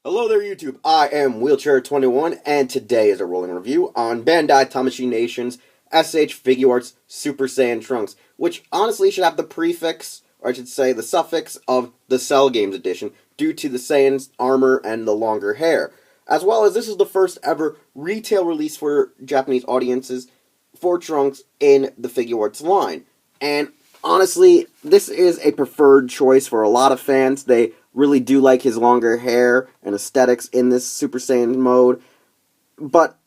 Hello there, YouTube. I am Wheelchair21, and today is a rolling review on Bandai Tamashii Nation's S.H.Figuarts Super Saiyan Trunks, which honestly should have the prefix, or I should say the suffix, of the Cell Games edition, due to the Saiyan's armor and the longer hair. As well as this is the first ever retail release for Japanese audiences for Trunks in the Figuarts line. And honestly, this is a preferred choice for a lot of fans. They really do like his longer hair and aesthetics in this Super Saiyan mode, but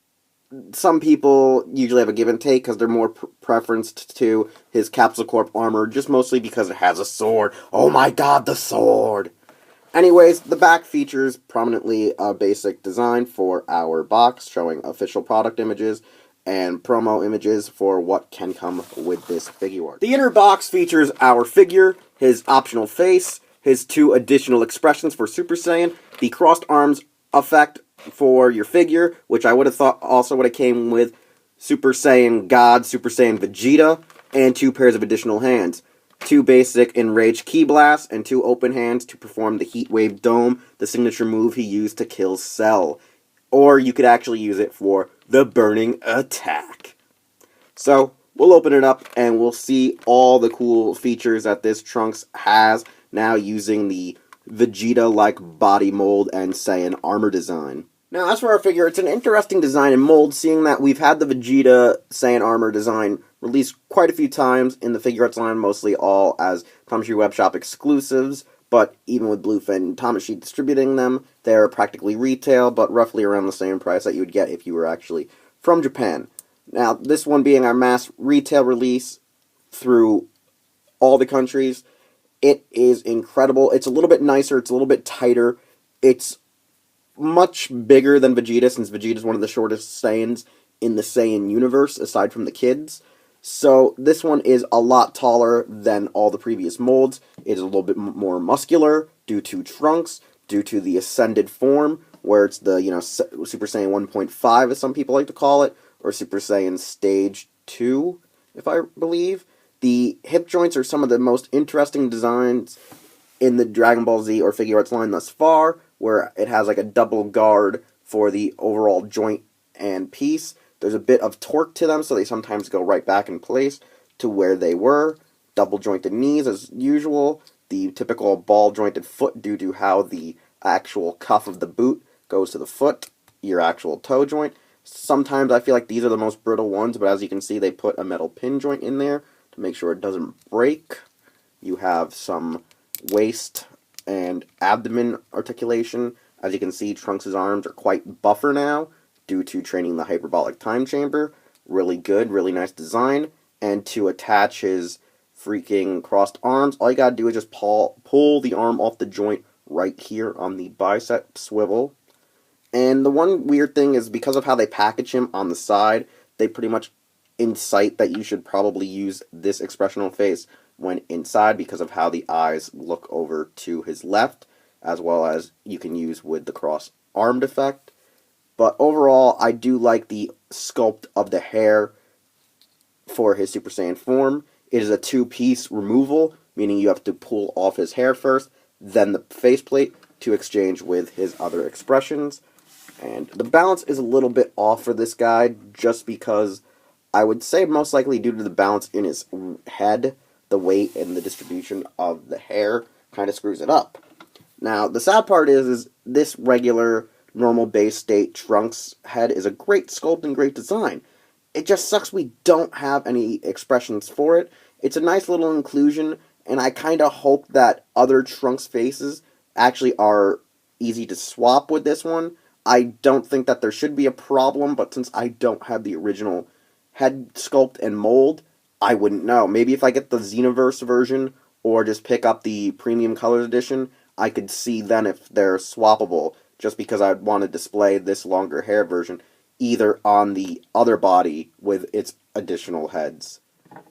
some people usually have a give and take because they're more preferenced to his Capsule Corp armor, just mostly because it has a sword. Oh my god, the sword! Anyways, the back features prominently a basic design for our box, showing official product images and promo images for what can come with this figure. The inner box features our figure, his optional face, his two additional expressions for Super Saiyan, the crossed arms effect for your figure, which I would have thought also would have came with Super Saiyan God, Super Saiyan Vegeta, and two pairs of additional hands. Two basic Enraged Ki Blasts, and two open hands to perform the Heat Wave Dome, the signature move he used to kill Cell. Or you could actually use it for the Burning Attack. So, we'll open it up and we'll see all the cool features that this Trunks has, now using the Vegeta-like body mold and Saiyan armor design. Now, as for our figure, it's an interesting design and mold, seeing that we've had the Vegeta Saiyan armor design released quite a few times in the Figuarts line, mostly all as Tamashii Webshop exclusives, but even with Bluefin Tamashii distributing them, they're practically retail, but roughly around the same price that you would get if you were actually from Japan. Now, this one being our mass retail release through all the countries, it is incredible. It's a little bit nicer, it's a little bit tighter, it's much bigger than Vegeta, since Vegeta is one of the shortest Saiyans in the Saiyan universe, aside from the kids. So this one is a lot taller than all the previous molds. It is a little bit more muscular due to Trunks, due to the Ascended form, where it's the, Super Saiyan 1.5, as some people like to call it, or Super Saiyan Stage 2, if I believe. The hip joints are some of the most interesting designs in the Dragon Ball Z or Figuarts line thus far, where it has like a double guard for the overall joint and piece. There's a bit of torque to them, so they sometimes go right back in place to where they were. Double jointed knees as usual. The typical ball jointed foot due to how the actual cuff of the boot goes to the foot, your actual toe joint. Sometimes I feel like these are the most brittle ones, but as you can see, they put a metal pin joint in there to make sure it doesn't break. You have some waist and abdomen articulation. As you can see, Trunks' arms are quite buffer now due to training the hyperbolic time chamber. Really good, really nice design. And to attach his freaking crossed arms, all you gotta do is just pull the arm off the joint right here on the bicep swivel. And the one weird thing is, because of how they package him on the side, they pretty much incite that you should probably use this expressional face when inside, because of how the eyes look over to his left, as well as you can use with the cross-armed effect. But overall, I do like the sculpt of the hair for his Super Saiyan form. It is a two-piece removal, meaning you have to pull off his hair first, then the faceplate to exchange with his other expressions. And the balance is a little bit off for this guy, just because I would say most likely due to the balance in his head, the weight and the distribution of the hair kind of screws it up. Now, the sad part is this regular, normal base state Trunks head is a great sculpt and great design. It just sucks we don't have any expressions for it. It's a nice little inclusion, and I kind of hope that other Trunks faces actually are easy to swap with this one. I don't think that there should be a problem, but since I don't have the original head sculpt and mold, I wouldn't know. Maybe if I get the Xenoverse version, or just pick up the Premium Colors Edition, I could see then if they're swappable, just because I'd want to display this longer hair version either on the other body with its additional heads.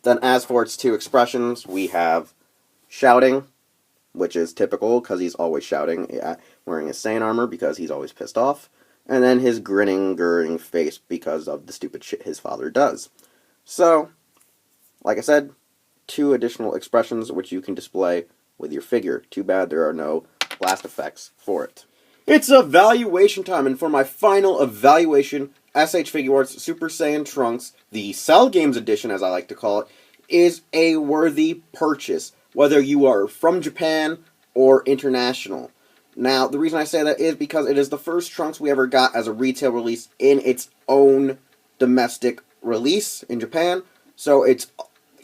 Then as for its two expressions, we have shouting, which is typical because he's always shouting, wearing his Saiyan armor because he's always pissed off, and then his grinning, gurring face because of the stupid shit his father does. So, like I said, two additional expressions which you can display with your figure. Too bad there are no blast effects for it. It's evaluation time, and for my final evaluation, S.H.Figuarts Super Saiyan Trunks, the Cell Games Edition, as I like to call it, is a worthy purchase, whether you are from Japan or international. Now, the reason I say that is because it is the first Trunks we ever got as a retail release in its own domestic release in Japan, so it's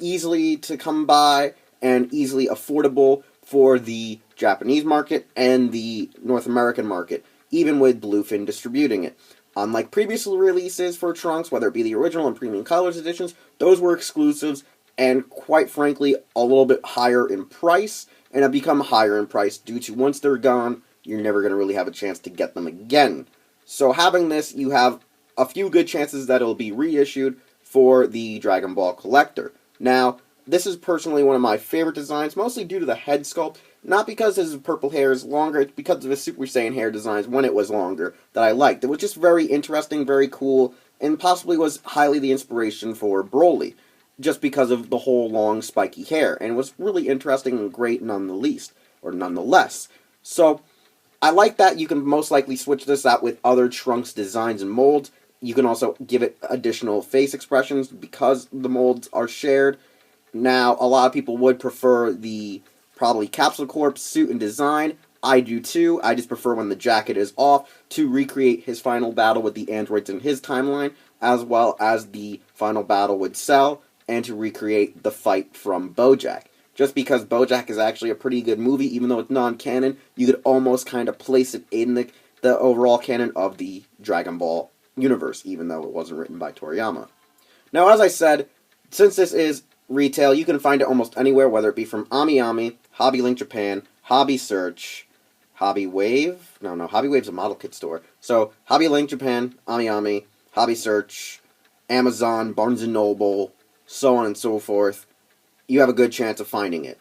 easily to come by and easily affordable for the Japanese market and the North American market, even with Bluefin distributing it. Unlike previous releases for Trunks, whether it be the original and premium colors editions, those were exclusives and, quite frankly, a little bit higher in price, and have become higher in price due to once they're gone, you're never going to really have a chance to get them again. So having this, you have a few good chances that it'll be reissued for the Dragon Ball collector. Now, this is personally one of my favorite designs, mostly due to the head sculpt. Not because his purple hair is longer, it's because of his Super Saiyan hair designs when it was longer that I liked. It was just very interesting, very cool, and possibly was highly the inspiration for Broly, just because of the whole long spiky hair, and it was really interesting and great nonetheless. So, I like that you can most likely switch this out with other Trunks designs and molds. You can also give it additional face expressions because the molds are shared. Now, a lot of people would prefer the probably Capsule Corp suit and design. I do too. I just prefer when the jacket is off to recreate his final battle with the androids in his timeline, as well as the final battle with Cell, and to recreate the fight from BoJack. Just because BoJack is actually a pretty good movie, even though it's non-canon, you could almost kind of place it in the overall canon of the Dragon Ball universe, even though it wasn't written by Toriyama. Now, as I said, since this is retail, you can find it almost anywhere, whether it be from AmiAmi, Hobby Link Japan, Hobby Search, Hobby Wave? No, Hobby Wave's a model kit store. So, Hobby Link Japan, AmiAmi, Hobby Search, Amazon, Barnes & Noble, so on and so forth. You have a good chance of finding it.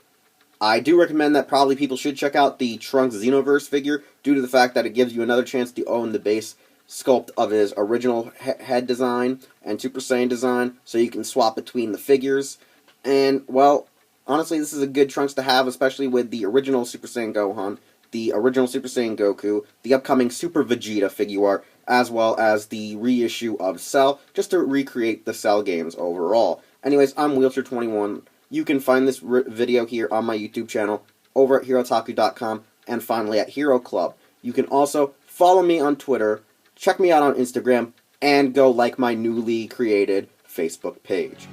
I do recommend that probably people should check out the Trunks Xenoverse figure, due to the fact that it gives you another chance to own the base sculpt of his original head design and Super Saiyan design, so you can swap between the figures. And, well, honestly, this is a good Trunks to have, especially with the original Super Saiyan Gohan, the original Super Saiyan Goku, the upcoming Super Vegeta figure art, as well as the reissue of Cell, just to recreate the Cell games overall. Anyways, I'm Wheelchair21. You can find this video here on my YouTube channel, over at HeroTaku.com, and finally at Hero Club. You can also follow me on Twitter, check me out on Instagram, and go like my newly created Facebook page.